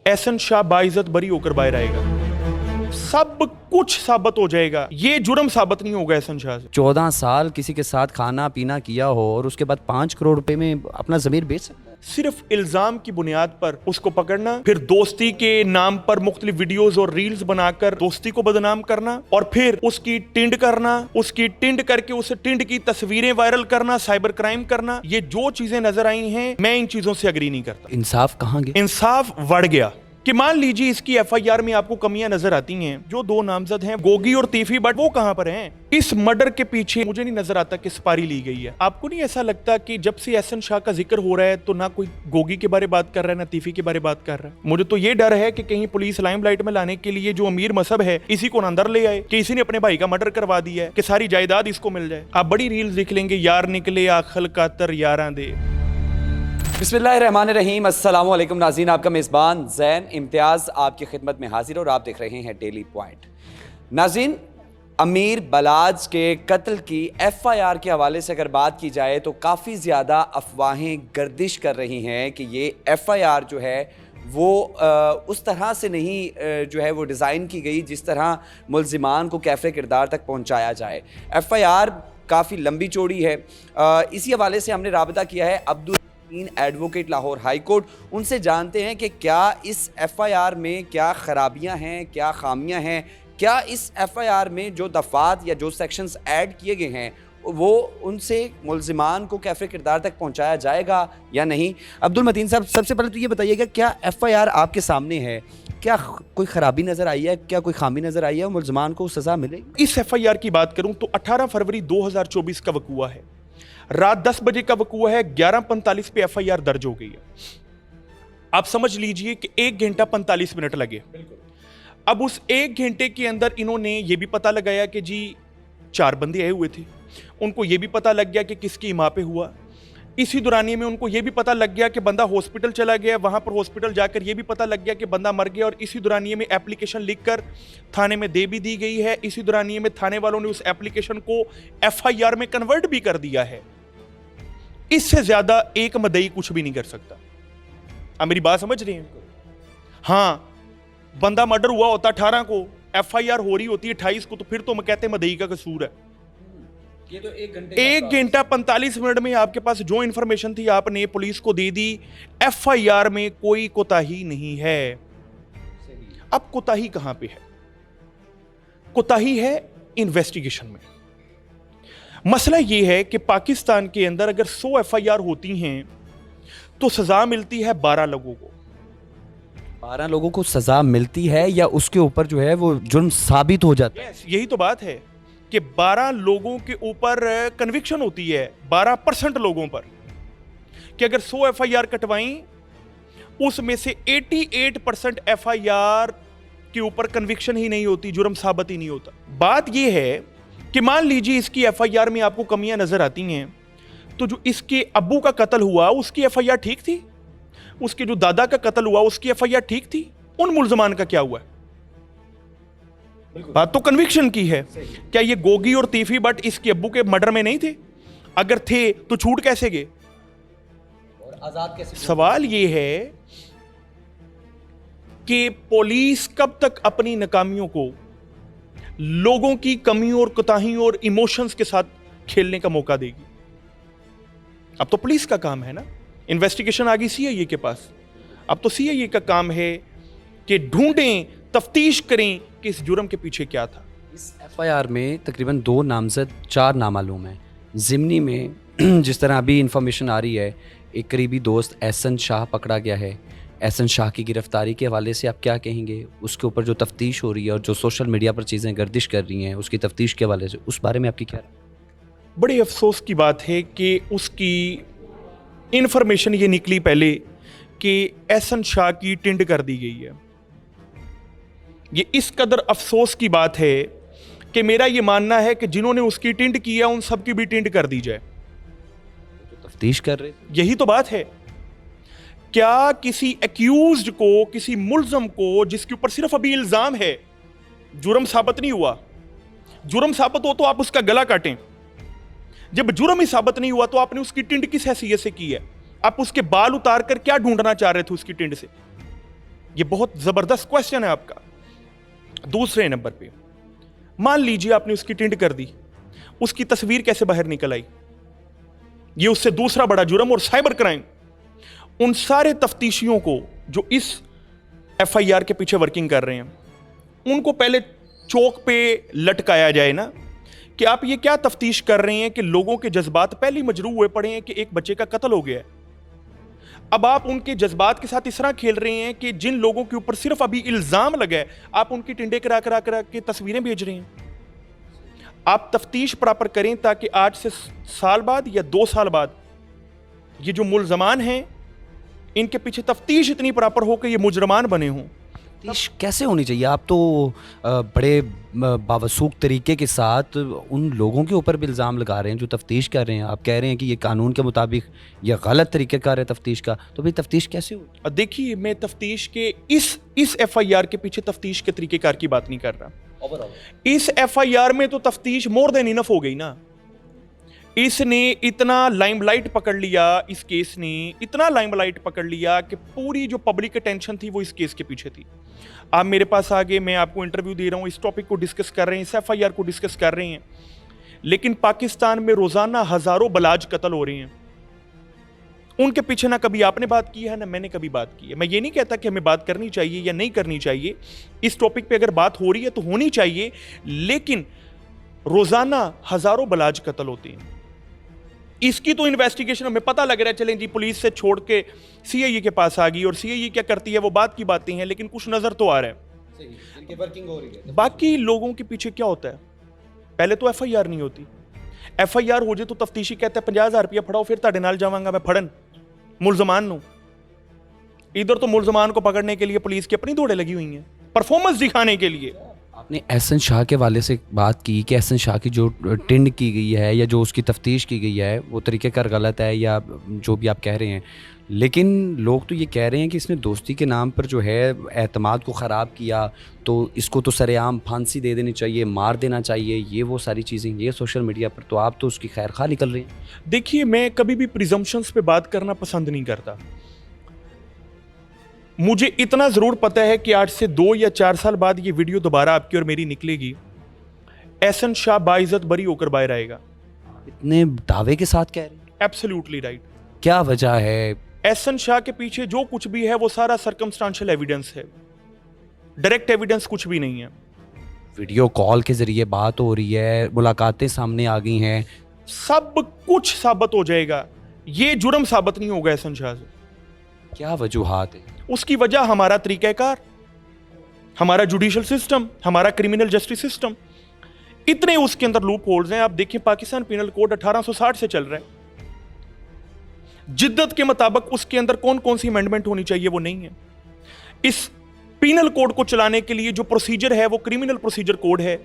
एहसन शाह बाइज्जत बरी होकर बाहर आएगा, सब कुछ साबित हो जाएगा। ये जुर्म साबित नहीं होगा एहसन शाह से। 14 साल किसी के साथ खाना पीना किया हो और उसके बाद 5 करोड़ रुपए में अपना जमीर बेच सकता है। सिर्फ इल्जाम की बुनियाद पर उसको पकड़ना, फिर दोस्ती के नाम पर मुख्तलिफ वीडियोस और रील्स बनाकर दोस्ती को बदनाम करना, और फिर उसकी टिंड करना, उसकी टिंड करके उस टिंड की तस्वीरें वायरल करना, साइबर क्राइम करना। ये जो चीजें नजर आई हैं, मैं इन चीजों से अग्री नहीं करता। इंसाफ कहाँ गया? इंसाफ बढ़ गया कि मान लीजिए इसकी एफआईआर में आपको कमियां नजर आती हैं। जो दो नामजद हैं गोगी और तीफी, बट वो कहां पर हैं? इस मर्डर के पीछे मुझे नहीं नजर आता कि सपारी ली गई है। आपको नहीं ऐसा लगता कि जब से एहसन शाह का जिक्र हो रहा है तो ना कोई गोगी के बारे बात कर रहा है, ना तीफी के बारे बात कर रहा है? मुझे तो ये डर है कि कहीं पुलिस लाइमलाइट में लाने के लिए जो अमीर मसहब है इसी को अंदर ले आए कि इसी ने अपने भाई का मर्डर करवा दिया है कि सारी जायदाद इसको मिल जाए। आप बड़ी रील्स देख लेंगे, यार निकले आखल कातर यारां दे। बिस्मिल्लाहिर्रहमानिर्रहीम। अस्सलाम वालेकुम नाज़रीन, आपका मेज़बान ज़ैन इम्तियाज़ आपकी खिदमत में हाजिर और आप देख रहे हैं डेली पॉइंट। नाज़रीन, अमीर बलाज के कत्ल की एफआईआर के हवाले से अगर बात की जाए तो काफ़ी ज़्यादा अफवाहें गर्दिश कर रही हैं कि ये एफआईआर जो है वो उस तरह से नहीं जो है वो डिज़ाइन की गई जिस तरह मुल्ज़िमान को कैफ़े किरदार तक पहुँचाया जाए। एफआईआर काफ़ी लंबी चौड़ी है। इसी हवाले से हमने राबता किया है Abdul advocate Lahore high court, उनसे जानते हैं कि क्या इस एफआईआर में क्या खराबियां हैं, क्या खामियां हैं, क्या इस एफआईआर में जो दफ़ात या जो सेक्शंस ऐड किए गए हैं वो उनसे मुल्ज़िमान को कैफ़े किरदार तक पहुंचाया जाएगा या नहीं। अब्दुल मतीन साहब, सबसे पहले तो ये बताइएगा, क्या एफआईआर आपके सामने है, क्या कोई ख़राबी नज़र आई है, क्या कोई खामी नज़र आई है, मुल्ज़िमान को सज़ा मिलेगी? इस एफआईआर की बात करूं तो 18 फरवरी 2024 का वकूआ है, रात 10 बजे का वकूआ है, 11:45 पे एफआईआर दर्ज हो गई है। आप समझ लीजिए कि 1 घंटा 45 मिनट लगे। अब उस 1 घंटे के अंदर इन्होंने ये भी पता लगाया कि जी 4 बंदे आए हुए थे, उनको ये भी पता लग गया कि किसकी इमा पे हुआ। इसी दौरानिए में उनको ये भी पता लग गया कि बंदा हॉस्पिटल चला गया, वहां पर हॉस्पिटल जाकर ये भी पता लग गया कि बंदा मर गया, और इसी दौरानिए में एप्लीकेशन लिखकर थाने में दे भी दी गई है। इसी दौरानिए में थाने वालों ने उस एप्लीकेशन को एफआईआर में कन्वर्ट भी कर दिया है। इससे ज्यादा एक मदई कुछ भी नहीं कर सकता। आप मेरी बात समझ रहे हैं? हाँ, बंदा मर्डर हुआ होता 18 को, एफआईआर हो रही होती है 28 को, तो फिर तो मैं कहते हैं मदई का कसूर है। ये तो 1 घंटा 45 मिनट में आपके पास जो इंफॉर्मेशन थी आपने पुलिस को दे दी। एफआईआर में कोई कोताही नहीं है। अब कोताही कहां पे है? कोताही है इन्वेस्टिगेशन में। मसला यह है कि पाकिस्तान के अंदर अगर 100 एफआईआर होती हैं तो सजा मिलती है 12 लोगों को। 12 लोगों को सजा मिलती है या उसके ऊपर जो है वो जुर्म साबित हो जाता है? यही तो बात है कि 12 लोगों के ऊपर कन्विक्शन होती है, 12% लोगों पर, कि अगर 100 एफआईआर कटवाई उसमें से 88% एफआईआर के ऊपर कन्विक्शन ही नहीं होती, जुर्म साबित ही नहीं होता। बात यह है कि मान लीजिए इसकी एफआईआर में आपको कमियां नजर आती हैं, तो जो इसके अब्बू का कत्ल हुआ उसकी एफआईआर ठीक थी, उसके जो दादा का कत्ल हुआ उसकी एफआईआर ठीक थी, उन मुल्ज़िमान का क्या हुआ? बात तो कन्विक्शन की है। क्या ये गोगी और तीफी बट इसके अब्बू के मर्डर में नहीं थे? अगर थे तो छूट कैसे गए और आजाद कैसे? सवाल ये है कि पुलिस कब तक अपनी नाकामियों को लोगों की कमियों और कोताहियों और इमोशंस के साथ खेलने का मौका देगी? अब तो पुलिस का काम है ना, इन्वेस्टिगेशन आ गई सीआईए के पास। अब तो सीआईए का काम है कि ढूंढें, तफ्तीश करें कि इस जुर्म के पीछे क्या था। इस एफआईआर में तकरीबन 2 नामजद, 4 नामालूम हैं। ज़िमनी में जिस तरह अभी इंफॉर्मेशन आ रही है, एक करीबी दोस्त एहसन शाह पकड़ा गया है। एहसन शाह की गिरफ्तारी के हवाले से आप क्या कहेंगे? उसके ऊपर जो तफ्तीश हो रही है और जो सोशल मीडिया पर चीज़ें गर्दिश कर रही हैं उसकी तफ्तीश के हवाले से, उस बारे में आपकी क्या? बड़े अफसोस की बात है कि उसकी इंफॉर्मेशन ये निकली पहले कि एहसन शाह की टिंड कर दी गई है। ये इस कदर अफसोस की बात है कि मेरा ये मानना है कि जिन्होंने उसकी टिंड किया उन सब की भी टिंड कर दी जाए। तो तफ्तीश कर रहे थे। यही तो बात है। क्या किसी एक्यूज्ड को, किसी मुल्ज़म को जिसके ऊपर सिर्फ अभी इल्जाम है, जुर्म साबित नहीं हुआ? जुर्म साबित हो तो आप उसका गला काटें। जब जुर्म ही साबित नहीं हुआ तो आपने उसकी टिंड किस हैसियत से की है? आप उसके बाल उतार कर क्या ढूंढना चाह रहे थे उसकी टिंड से? ये बहुत जबरदस्त क्वेश्चन है आपका। दूसरे नंबर पे, मान लीजिए आपने उसकी टिंड कर दी, उसकी तस्वीर कैसे बाहर निकल आई? ये उससे दूसरा बड़ा जुर्म और साइबर क्राइम। उन सारे तफ्तीशियों को जो इस एफआईआर के पीछे वर्किंग कर रहे हैं, उनको पहले चौक पे लटकाया जाए ना, कि आप ये क्या तफ्तीश कर रहे हैं कि लोगों के जज्बात पहले ही मजरूह हुए पड़े हैं कि एक बच्चे का कत्ल हो गया है। अब आप उनके जज्बात के साथ इस तरह खेल रहे हैं कि जिन लोगों के ऊपर सिर्फ अभी इल्जाम लगा है, आप उनकी टिंडे करा करा करा के तस्वीरें भेज रहे हैं। आप तफ्तीश प्रॉपर करें ताकि आज से साल बाद या 2 साल बाद ये जो मुलजमान हैं, इनके पीछे तफ्तीश इतनी प्रॉपर हो कि ये मुजरमान बने हों। तफ्तीश कैसे होनी चाहिए? आप तो बड़े बावसूख तरीके के साथ उन लोगों के ऊपर भी इल्ज़ाम लगा रहे हैं जो तफ्तीश कर रहे हैं। आप कह रहे हैं कि ये कानून के मुताबिक यह गलत तरीक़ेकार है तफ्तीश का, तो भाई तफ्तीश कैसे हो? देखिए, मैं तफ्तीश के इस एफआईआर के पीछे तफ्तीश के तरीक़ेकार की बात नहीं कर रहा। इस एफआईआर में तो तफ्तीश मोर देन इनफ हो गई ना। इसने इतना लाइमलाइट पकड़ लिया, इस केस ने इतना लाइमलाइट पकड़ लिया कि पूरी जो पब्लिक अटेंशन थी वो इस केस के पीछे थी। आप मेरे पास आ गए, मैं आपको इंटरव्यू दे रहा हूं, इस टॉपिक को डिस्कस कर रहे हैं, इस एफआईआर को डिस्कस कर रहे हैं, लेकिन पाकिस्तान में रोजाना हजारों बलाज कत्ल हो रहे हैं। उनके पीछे ना कभी आपने बात की है ना मैंने कभी बात की है। मैं ये नहीं कहता कि हमें बात करनी चाहिए या नहीं करनी चाहिए, इस टॉपिक पे अगर बात हो रही है तो होनी चाहिए, लेकिन रोजाना हजारों बलाज कत्ल होते हैं। इसकी तो इन्वेस्टिगेशन हमें पता लग रहा है, चलें जी पुलिस से छोड़ के सीआईए के पास आ गई, और सीआईए क्या करती है वो बात की बातें हैं, लेकिन कुछ नजर तो आ रहा है। इनकी वर्किंग हो रही है। बाकी लोगों के पीछे क्या होता है? पहले तो एफआईआर नहीं होती, एफआईआर हो जाए तो तफ्तीशी कहता है 50,000 रुपया फड़ाओ, फिर ताड़े नाल जावांगा मैं फड़न मुलजमान नू। इधर तो मुलजमान को पकड़ने के लिए पुलिस की अपनी दौड़े लगी हुई हैं, परफॉर्मेंस दिखाने के लिए। आपने एहसन शाह के वाले से बात की कि एहसन शाह की जो टिंड की गई है या जो उसकी तफ्तीश की गई है वो तरीक़ेकार गलत है या जो भी आप कह रहे हैं, लेकिन लोग तो ये कह रहे हैं कि इसने दोस्ती के नाम पर जो है एतमाद को ख़राब किया, तो इसको तो सरेआम फांसी दे देनी चाहिए, मार देना चाहिए, ये वो सारी चीज़ें ये सोशल मीडिया पर, तो आप तो उसकी खैर खा निकल रहे हैं। देखिए, मैं कभी भी प्रिजम्पशंस पे बात करना पसंद नहीं करता। मुझे इतना जरूर पता है कि आज से 2 या 4 साल बाद ये वीडियो दोबारा आपकी और मेरी निकलेगी, एहसन शाह बाइज्जत बरी होकर बाहर आएगा। इतने दावे के साथ कह रहे हैं? Absolutely right. क्या वजह है? एहसन शाह के पीछे जो कुछ भी है वो सारा सर्कमस्टांशियल एविडेंस है, डायरेक्ट एविडेंस कुछ भी नहीं है। वीडियो कॉल के जरिए बात हो रही है, मुलाकातें सामने आ गई हैं, सब कुछ साबित हो जाएगा, ये जुर्म साबित नहीं होगा एहसन शाह से। क्या वजूहात है? उसकी वजह हमारा तरीक़ाकार, हमारा जुडिशल सिस्टम, हमारा क्रिमिनल जस्टिस सिस्टम, इतने उसके अंदर लूप होल्स हैं। आप देखिए, पाकिस्तान पिनल कोड 1860 से चल रहा है, जिद्दत के मुताबिक उसके अंदर कौन कौन सी अमेंडमेंट होनी चाहिए वो नहीं है। इस पिनल कोड को चलाने के लिए जो प्रोसीजर है वो क्रिमिनल प्रोसीजर कोड है।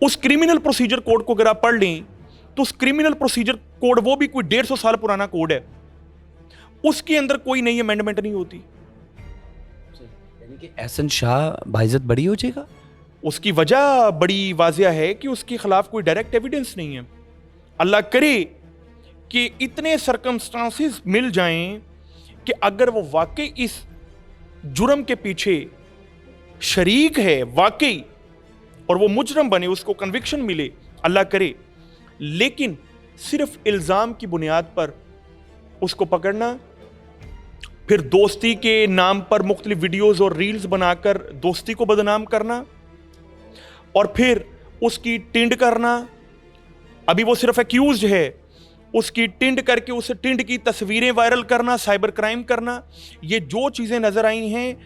उस क्रिमिनल प्रोसीजर कोड को अगर आप पढ़ लें तो उस क्रिमिनल प्रोसीजर कोड, वो भी कोई 150 साल पुराना कोड है, उसके अंदर कोई नई अमेंडमेंट नहीं होती। यानी कि एहसन शाह बाइज्जत बरी हो जाएगा। उसकी वजह बड़ी वाजिया है कि उसके खिलाफ कोई डायरेक्ट एविडेंस नहीं है। अल्लाह करे कि इतने सर्कमस्टांसेस मिल जाएं कि अगर वो वाकई इस जुर्म के पीछे शरीक है वाकई, और वो मुजरम बने, उसको कन्विक्शन मिले, अल्लाह करे, लेकिन सिर्फ इल्जाम की बुनियाद पर उसको पकड़ना, फिर दोस्ती के नाम पर मुख्तलिफ वीडियोस और रील्स बनाकर दोस्ती को बदनाम करना, और फिर उसकी टिंड करना। अभी वो सिर्फ एक्यूज्ड है, उसकी टिंड करके उस टिंड की तस्वीरें वायरल करना, साइबर क्राइम करना, ये जो चीजें नजर आई हैं,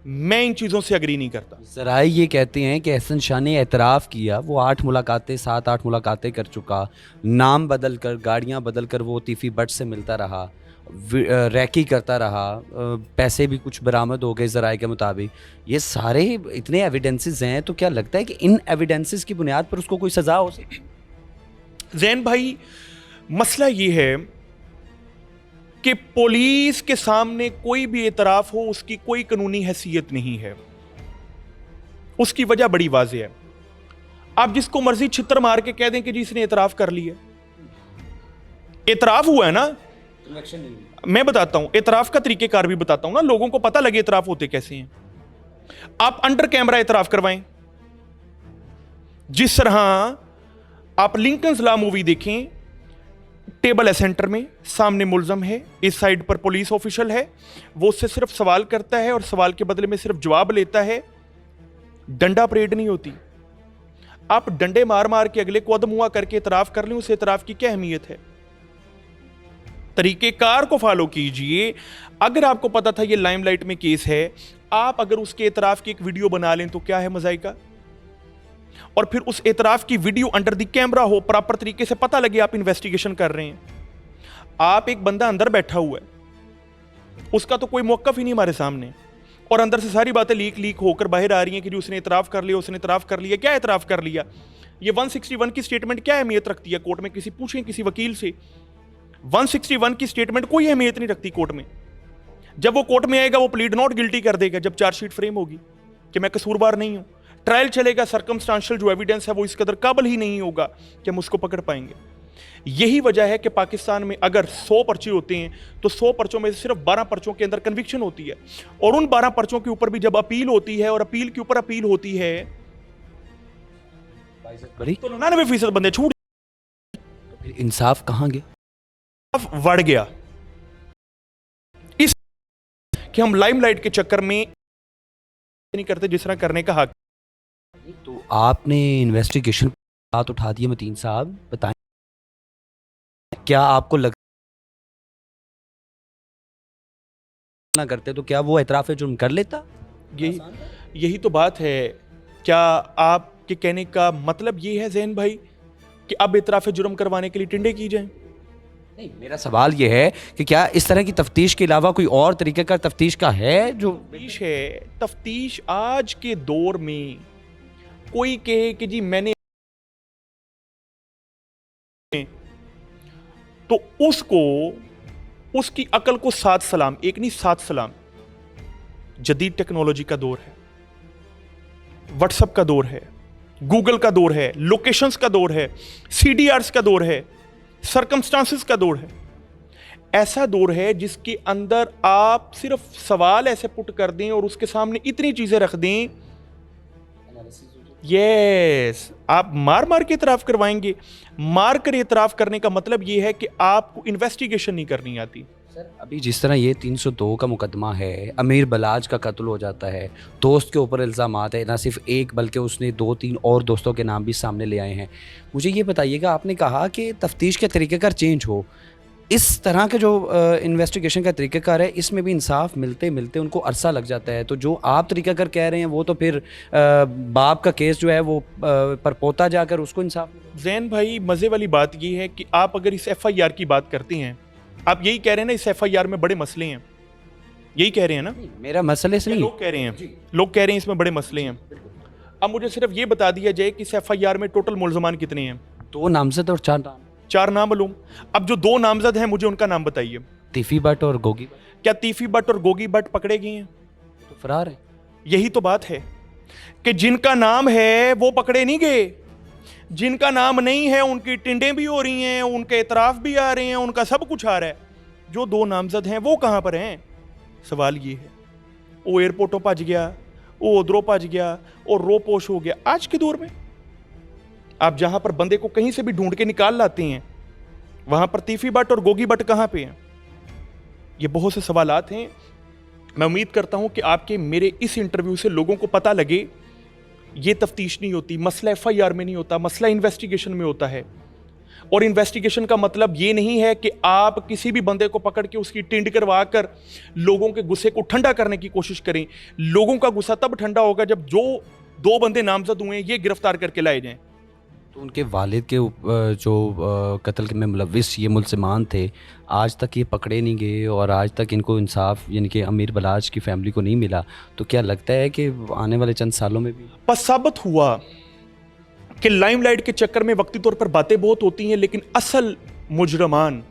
मैं इन चीजों से अग्री नहीं करता। ज़राए ये कहते हैं कि एहसन शाह ने एतराफ़ किया, वो 7-8 मुलाकातें कर चुका, नाम बदल कर, गाड़ियाँ बदल कर वो तीफ़ी बट से मिलता रहा, रैकी करता रहा, पैसे भी कुछ बरामद हो गए ज़राए के मुताबिक। ये सारे इतने एविडेंसेस हैं, तो क्या लगता है कि इन एविडेंसेस की बुनियाद पर उसको कोई सज़ा हो सके? जैन भाई, मसला ये है कि पुलिस के सामने कोई भी एतराफ़ हो, उसकी कोई कानूनी हैसियत नहीं है। उसकी वजह बड़ी वाज़ेह है। आप जिसको मर्जी छितर मार के कह दें कि जी इसने एतराफ़ कर लिया, एतराफ़ हुआ है ना, मैं बताता हूं, एतराफ का तरीकेकार भी बताता हूं ना, लोगों को पता लगे एतराफ होते कैसे हैं। आप अंडर कैमरा एतराफ करवाएं। जिस तरह आप लिंकन्स लॉ मूवी देखें, टेबल है सेंटर में, सामने मुलजम है, इस साइड पर पुलिस ऑफिशियल है, वो उससे सिर्फ सवाल करता है और सवाल के बदले में सिर्फ जवाब लेता है। डंडा परेड नहीं होती। आप डंडे मार मार के अगले को अदमुआ करके इतराफ कर लें, उस इतराफ की क्या अहमियत है? तरीकेकार को फॉलो कीजिए। अगर आपको पता था ये लाइमलाइट में केस है, आप अगर उसके इतराफ की एक वीडियो बना लें तो क्या है मजाई का? और फिर उस इतराफ की वीडियो अंडर द कैमरा हो, प्रॉपर तरीके से पता लगे आप इन्वेस्टिगेशन कर रहे हैं। आप एक बंदा अंदर बैठा हुआ है, उसका तो कोई मौकफ ही नहीं हमारे सामने, और अंदर से सारी बातें लीक होकर बाहर आ रही हैं कि जो उसने इतराफ कर लिया, उसने इतराफ कर लिया। क्या इतराफ कर लिया? ये 161 की स्टेटमेंट क्या अहमियत रखती है कोर्ट में? किसी पूछें किसी वकील से, 161 की स्टेटमेंट कोई अहमियत नहीं रखती कोर्ट में। जब वो कोर्ट में आएगा वो प्लीड नॉट गिल्टी कर देगा, जब चार्जशीट फ्रेम होगी कि मैं कसूरवार नहीं हूं। ट्रायल चलेगा, सर्कमस्टांशियल जो एविडेंस है वो इस कदर काबिल ही नहीं होगा कि हम उसको पकड़ पाएंगे। यही वजह है कि पाकिस्तान में अगर 100 पर्चे होते हैं तो 100 पर्चों में से सिर्फ 12 पर्चों के अंदर कन्विक्शन होती है, और उन 12 पर्चों के ऊपर भी जब अपील होती है और अपील के ऊपर अपील होती है तो 99% बंदे छूट। इंसाफ कहां गया? बढ़ गया इस कि हम लाइमलाइट के चक्कर में नहीं करते जिस तरह करने का हक। तो आपने इन्वेस्टिगेशन बात उठा दी मतीन साहब, बताएं क्या आपको लग ना करते तो क्या वो एतराफ जुर्म कर लेता? यही तो बात है। क्या आपके कहने का मतलब ये है जैन भाई कि अब एतराफ जुर्म करवाने के लिए टिंडे की जाएं? नहीं, मेरा सवाल ये है कि क्या इस तरह की तफ्तीश के अलावा कोई और तरीके का तफ्तीश का है जो तफ्तीश है? तफ्तीश आज के दौर में कोई कहे कि जी मैंने, तो उसको उसकी अकल को 7 सलाम, एक नहीं 7 सलाम। जदीद टेक्नोलॉजी का दौर है, व्हाट्सएप का दौर है, गूगल का दौर है, लोकेशंस का दौर है, सीडीआरस का दौर है, सर्कमस्टांसेस का दौर है। ऐसा दौर है जिसके अंदर आप सिर्फ सवाल ऐसे पुट कर दें और उसके सामने इतनी चीजें रख दें, यस आप मार मार के इतराफ करवाएंगे। मार कर इतराफ करने का मतलब यह है कि आपको इन्वेस्टिगेशन नहीं करनी आती। सर अभी जिस तरह ये 302 का मुकदमा है, अमीर बलाज का कत्ल हो जाता है, दोस्त के ऊपर इल्ज़ामात है, ना सिर्फ एक बल्कि उसने 2-3 और दोस्तों के नाम भी सामने ले आए हैं। मुझे ये बताइएगा, आपने कहा कि तफ्तीश के तरीक़ेकार चेंज हो, इस तरह के जो इन्वेस्टिगेशन का तरीक़ाकार है इसमें भी इंसाफ मिलते मिलते उनको अरसा लग जाता है, तो जो आप तरीक़ाकार कह रहे हैं वो तो फिर बाप का केस जो है वो परपोता जाकर उसको इंसाफ। जैन भाई मज़े वाली बात ये है कि आप अगर इस FIR की बात करते हैं, आप यही कह रहे हैं ना इस FIR में बड़े मसले हैं, यही कह रहे हैं ना? मेरा मसले से नहीं, लोग कह रहे हैं इसमें बड़े मसले हैं। अब मुझे सिर्फ ये बता दिया जाए कि इस FIR में टोटल मुल्ज़मान कितने हैं? 2 नामजद और 4 नाम मालूम। अब जो 2 नामजद हैं मुझे उनका नाम बताइए। तीफी भट्ट और गोगी। क्या तीफी भट्ट और गोगी भट्ट पकड़े गए हैं? तो फरार है। यही तो बात है कि जिनका नाम है वो पकड़े नहीं गए, जिनका नाम नहीं है उनकी टिंडें भी हो रही हैं, उनके इतराफ भी आ रहे हैं, उनका सब कुछ आ रहा है। जो 2 नामजद हैं वो कहां पर हैं? सवाल ये है। वो एयरपोर्टों भज गया, वो उधरों भज गया और रोपोश हो गया। आज के दौर में आप जहां पर बंदे को कहीं से भी ढूंढ के निकाल लाते हैं, वहां पर तीफी भट्ट और गोगी भट्ट कहां पे हैं? ये बहुत से सवालात हैं। मैं उम्मीद करता हूं कि आपके मेरे इस इंटरव्यू से लोगों को पता लगे ये तफ्तीश नहीं होती, मसला FIR में नहीं होता, मसला इन्वेस्टिगेशन में होता है। और इन्वेस्टिगेशन का मतलब ये नहीं है कि आप किसी भी बंदे को पकड़ के उसकी टिंड करवा कर लोगों के गुस्से को ठंडा करने की कोशिश करें। लोगों का गुस्सा तब ठंडा होगा जब जो 2 बंदे नामजद हुए हैं ये गिरफ्तार करके लाए जाएं। तो उनके वालिद के जो कत्ल में मुलव्विस ये मुल्ज़मान थे, आज तक ये पकड़े नहीं गए और आज तक इनको इंसाफ यानी कि अमीर बलाज की फैमिली को नहीं मिला। तो क्या लगता है कि आने वाले चंद सालों में भी बस साबित हुआ कि लाइमलाइट के चक्कर में वक्ती तौर पर बातें बहुत होती हैं, लेकिन असल मुजरमान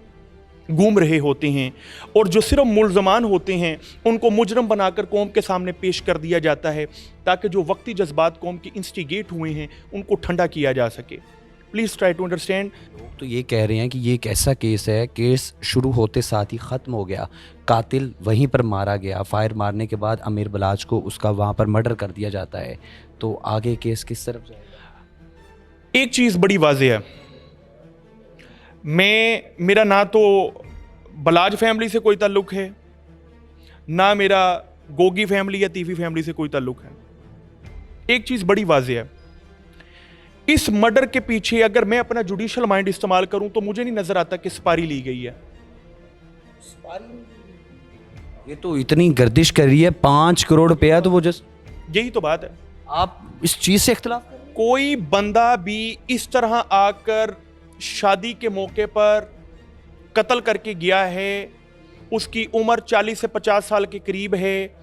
घूम रहे होते हैं, और जो सिर्फ मुल्ज़मान होते हैं उनको मुजरम बनाकर कौम के सामने पेश कर दिया जाता है ताकि जो वक्ती जज्बात कौम के इंस्टिगेट हुए हैं उनको ठंडा किया जा सके। Please try to understand. लोग तो ये कह रहे हैं कि ये एक ऐसा केस है, केस शुरू होते साथ ही ख़त्म हो गया, कातिल वहीं पर मारा गया, फायर मारने के बाद अमीर बलाज को उसका वहाँ पर मर्डर कर दिया जाता है, तो आगे केस किस तरफ जाएगा? एक चीज़ बड़ी वाज़ेह है, मेरा ना तो बलाज फैमिली से कोई ताल्लुक़ है, ना मेरा गोगी फैमिली या तीफी फैमिली से कोई ताल्लुक़ है। एक चीज़ बड़ी वाज़ेह है, इस मर्डर के पीछे अगर मैं अपना जुडिशियल माइंड इस्तेमाल करूं तो मुझे नहीं नजर आता कि सपारी ली गई है। ये तो इतनी गर्दिश कर रही है, 5 करोड़ रुपया, तो वो जस्ट यही तो बात है। आप इस चीज़ से इख्तिलाफ कर रहे हैं? कोई बंदा भी इस तरह आकर शादी के मौके पर कत्ल करके गया है, उसकी उम्र 40 से 50 साल के करीब है,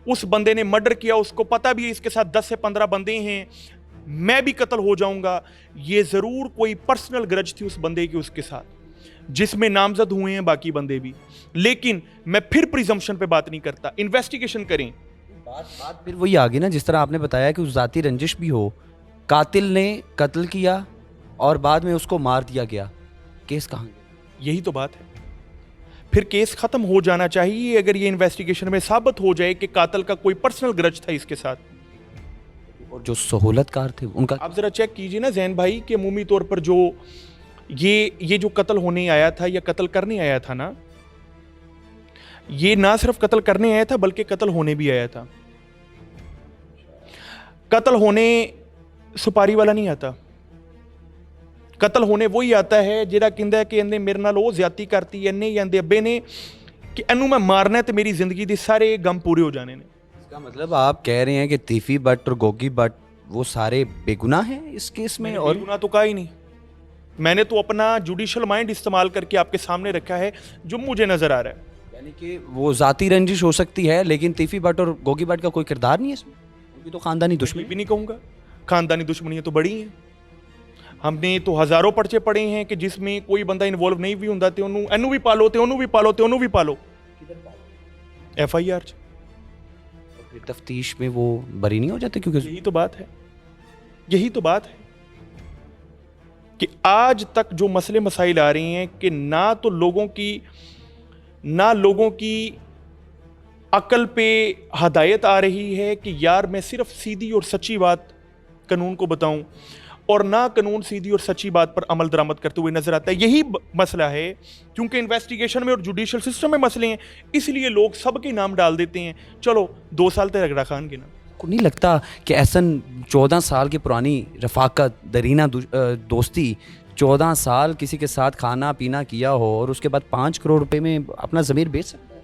उस बंदे ने मर्डर किया, उसको पता भी है इसके साथ 10 से 15 बंदे हैं, मैं भी कत्ल हो जाऊंगा, ये ज़रूर कोई पर्सनल ग्रज थी उस बंदे की उसके साथ, जिसमें नामजद हुए हैं बाकी बंदे भी। लेकिन मैं फिर प्रिजम्पशन पे बात नहीं करता, इन्वेस्टिगेशन करें। बात फिर वही आ गई ना, जिस तरह आपने बताया कि उस जाती रंजिश भी हो, कातिल ने कत्ल किया और बाद में उसको मार दिया गया, केस कहाँ गया? यही तो बात है। फिर केस खत्म हो जाना चाहिए अगर ये इन्वेस्टिगेशन में साबित हो जाए कि कातिल का कोई पर्सनल ग्रज था इसके साथ। और जो सहूलतकार थे उनका आप जरा चेक कीजिए ना जैन भाई कि अमूमी तौर पर जो ये जो कत्ल होने आया था या कत्ल करने आया था ना, ये ना सिर्फ कत्ल करने आया था बल्कि कत्ल होने भी आया था। कत्ल होने सुपारी वाला नहीं आता, कत्ल होने वही आता है ਜਿਹੜਾ ਕਹਿੰਦਾ ਕਿ ਇਹਨੇ ਮੇਰੇ ਨਾਲ ਉਹ ਜ਼ਿਆਦਤੀ ਕਰਤੀ, ਇਹਨੇ ਜਾਂ ਇਹਦੇ ਅੱਬੇ ਨੇ कि ਇਹਨੂੰ मैं मारना है तो मेरी जिंदगी के सारे गम पूरे हो जाने ने। इसका मतलब आप कह रहे हैं कि तीफी बट और गोगी बट वो सारे बेगुनाह हैं इस केस में? और बेगुनाह तो कहा ही नहीं, मैंने तो अपना जुडिशियल माइंड इस्तेमाल करके आपके सामने रखा है जो मुझे नजर आ रहा है। यानी कि वो जाती रंजिश हो सकती है, लेकिन तीफी बट और गोगी बट का कोई किरदार नहीं है इसमें, उनकी तो खानदानी दुश्मनी भी नहीं कहूँगा, खानदानी दुश्मनियाँ तो बड़ी हैं। हमने तो हज़ारों पर्चे पढ़े हैं कि जिसमें कोई बंदा इन्वॉल्व नहीं भी होंदा ते ओनू एनू भी पालो ते ओनू भी पालो ते ओनू भी पालो। FIR फिर तफ्तीश में वो बरी नहीं हो जाते? क्योंकि यही तो बात है, यही तो बात है कि आज तक जो मसले मसाइल आ रही हैं कि ना लोगों की अकल पे हदायत आ रही है कि यार मैं सिर्फ सीधी और सच्ची बात कानून को बताऊं, और ना कानून सीधी और सच्ची बात पर अमल दरामद करते हुए नजर आता है। यही मसला है, क्योंकि इन्वेस्टिगेशन में और जुडिशियल सिस्टम में मसले हैं, इसलिए लोग सबके नाम डाल देते हैं। चलो 2 साल तक रगड़ा खान के नाम। को नहीं लगता कि ऐसन 14 साल की पुरानी रफाकत दरीना दोस्ती, 14 साल किसी के साथ खाना पीना किया हो और उसके बाद 5 करोड़ रुपए में अपना ज़मीर बेच सकता है?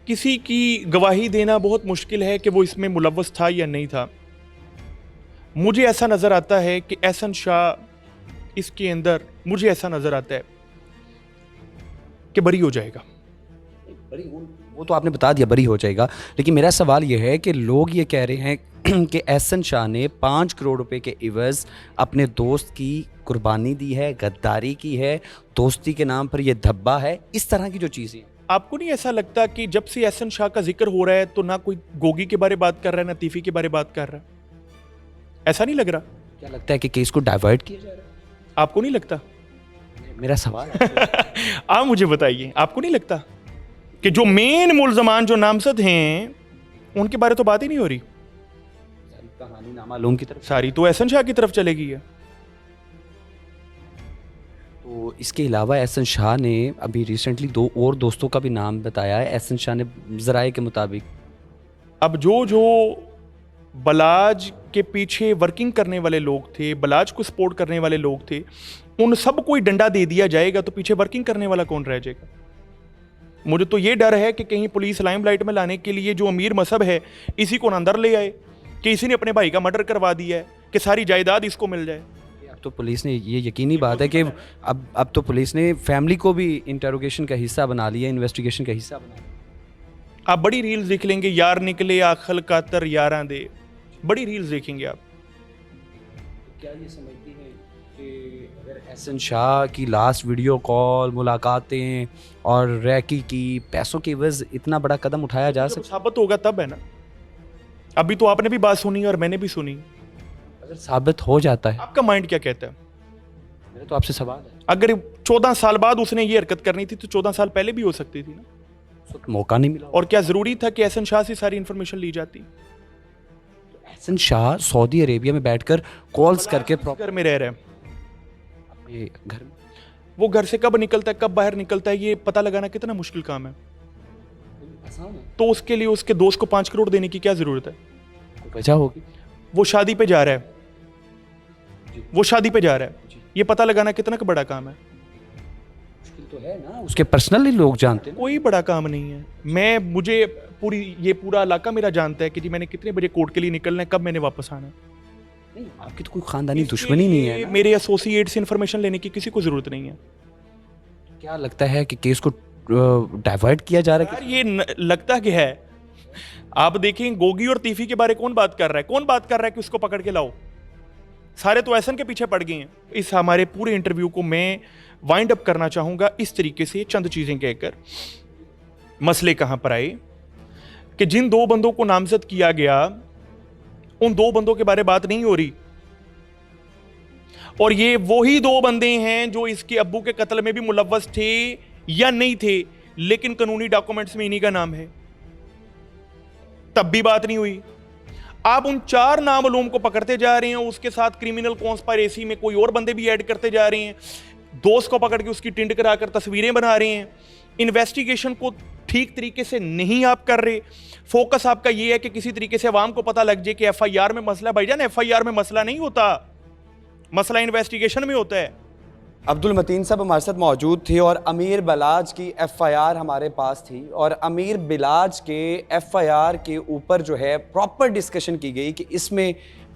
किसी की गवाही देना बहुत मुश्किल है कि वो इसमें मुलव्वस था या नहीं था। मुझे ऐसा नज़र आता है कि एहसन शाह इसके अंदर, मुझे ऐसा नज़र आता है कि बरी हो जाएगा। वो तो आपने बता दिया बरी हो जाएगा, लेकिन मेरा सवाल ये है कि लोग ये कह रहे हैं कि एहसन शाह ने 5 करोड़ रुपए के इवज़ अपने दोस्त की कुर्बानी दी है, गद्दारी की है, दोस्ती के नाम पर ये धब्बा है, इस तरह की जो चीज़ें। आपको नहीं ऐसा लगता कि जब से एहसन शाह का जिक्र हो रहा है तो ना कोई गोगी के बारे बात कर रहा है, ना तीफी के बारे बात कर रहा है? ऐसा नहीं लग रहा? क्या लगता है कि केस को डाइवर्ट किया जा रहा है? आपको नहीं लगता? मेरा सवाल है। आप मुझे बताइए, आपको नहीं लगता कि जो मेन मुल्जमान जो नामजद हैं उनके बारे तो बात ही नहीं हो रही? कहानी नामालूम की तरफ सारी तो एहसन शाह की तरफ चलेगी है। तो इसके अलावा एहसन शाह ने अभी रिसेंटली 2 और दोस्तों का भी नाम बताया है एहसन शाह ने ज़राए के मुताबिक। अब जो बलाज के पीछे वर्किंग करने वाले लोग थे, बलाज को सपोर्ट करने वाले लोग थे, उन सब को ही डंडा दे दिया जाएगा तो पीछे वर्किंग करने वाला कौन रह जाएगा? मुझे तो ये डर है कि कहीं पुलिस लाइमलाइट में लाने के लिए जो अमीर मसहब है इसी को अंदर ले आए कि इसी ने अपने भाई का मर्डर करवा दिया है कि सारी जायदाद इसको मिल जाए। अब तो पुलिस ने, ये यकीनी बात है कि अब तो पुलिस ने फैमिली को भी इंटरोगेशन का हिस्सा बना लिया, इन्वेस्टिगेशन का हिस्सा बना लिया। आप बड़ी रील्स देख लेंगे, यार निकले आखल कातर यारां दे, बड़ी रील्स देखेंगे आप। क्या ये समझती हैं कि अगर एहसन शाह की लास्ट वीडियो कॉल, मुलाकातें और रैकी की पैसों की वजह इतना बड़ा कदम उठाया जा सकता? साबित होगा तब है ना। अभी तो आपने भी बात सुनी और मैंने भी सुनी। अगर साबित हो जाता है, आपका माइंड क्या कहता है? तो आपसे सवाल है, अगर 14 साल बाद उसने ये हरकत करनी थी तो 14 साल पहले भी हो सकती थी ना। उस वक्त मौका नहीं मिला। और क्या जरूरी था कि एहसन शाह से सारी इंफॉर्मेशन ली जाती? एहसन शाह सऊदी अरेबिया में बैठकर कॉल्स करके घर में रह रहे हैं, अपने घर में वो घर से कब निकलता है, कब बाहर निकलता है, ये पता लगाना कितना मुश्किल काम है। आसान है, तो उसके लिए उसके दोस्त को 5 करोड़ देने की क्या जरूरत है? कोई वजह होगी। वो शादी पे जा रहा है, वो शादी पे जा रहा है, ये पता लगाना कितना का बड़ा काम है? मुश्किल तो है ना, उसके पर्सनली लोग जानते हैं। कोई बड़ा काम नहीं है। मुझे ये पूरा इलाका मेरा जानता है कि जी मैंने कितने बजे कोर्ट के लिए निकलना है, कब मैंने वापस आना है। नहीं, आपकी तो कोई खानदानी दुश्मनी नहीं है ना। मेरे एसोसिएट से इंफॉर्मेशन लेने की किसी को जरूरत नहीं है। क्या लगता है कि केस को डाइवर्ट किया जा रहा है? यार लगता क्या है, आप देखें गोगी और तीफी के बारे कौन बात कर रहा है, कौन बात कर रहा है कि उसको पकड़ के लाओ? सारे तो एहसन के पीछे पड़ गए हैं। इस हमारे पूरे इंटरव्यू को मैं वाइंड अप करना चाहूंगा इस तरीके से, चंद चीजें कहकर। मसले कहां पर आए कि जिन 2 बंदों को नामजद किया गया, उन 2 बंदों के बारे बात नहीं हो रही, और ये वही 2 बंदे हैं जो इसके अब्बू के कत्ल में भी मुलव्वस थे या नहीं थे, लेकिन कानूनी डॉक्यूमेंट्स में इन्हीं का नाम है, तब भी बात नहीं हुई। आप उन 4 नामालूम को पकड़ते जा रहे हैं, उसके साथ क्रिमिनल कॉन्स्पायरेसी में कोई और बंदे भी ऐड करते जा रहे हैं, दोस्त को पकड़ के उसकी टिंड कराकर तस्वीरें बना रहे हैं, इन्वेस्टिगेशन को ठीक तरीके से नहीं आप कर रहे। फोकस आपका यह है कि किसी तरीके से अवाम को पता लग जाए कि एफआईआर में मसला। भाईजान, एफआईआर में मसला नहीं होता, मसला इन्वेस्टिगेशन में होता है। अब्दुल मतीन साहब हमारे साथ मौजूद थे और अमीर बलाज की एफआईआर हमारे पास थी, और अमीर बिलाज के एफआईआर के ऊपर जो है प्रॉपर डिस्कशन की गई कि इसमें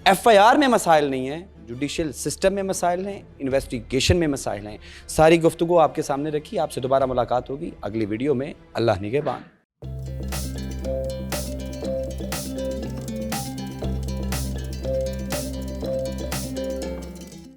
एफआईआर में मसाइल नहीं है, जुडिशियल सिस्टम में मसाइल हैं, इन्वेस्टिगेशन में मसाइल हैं। सारी गुफ्तगू आपके सामने रखी। आपसे दोबारा मुलाकात होगी अगली वीडियो में। अल्लाह निगहबान।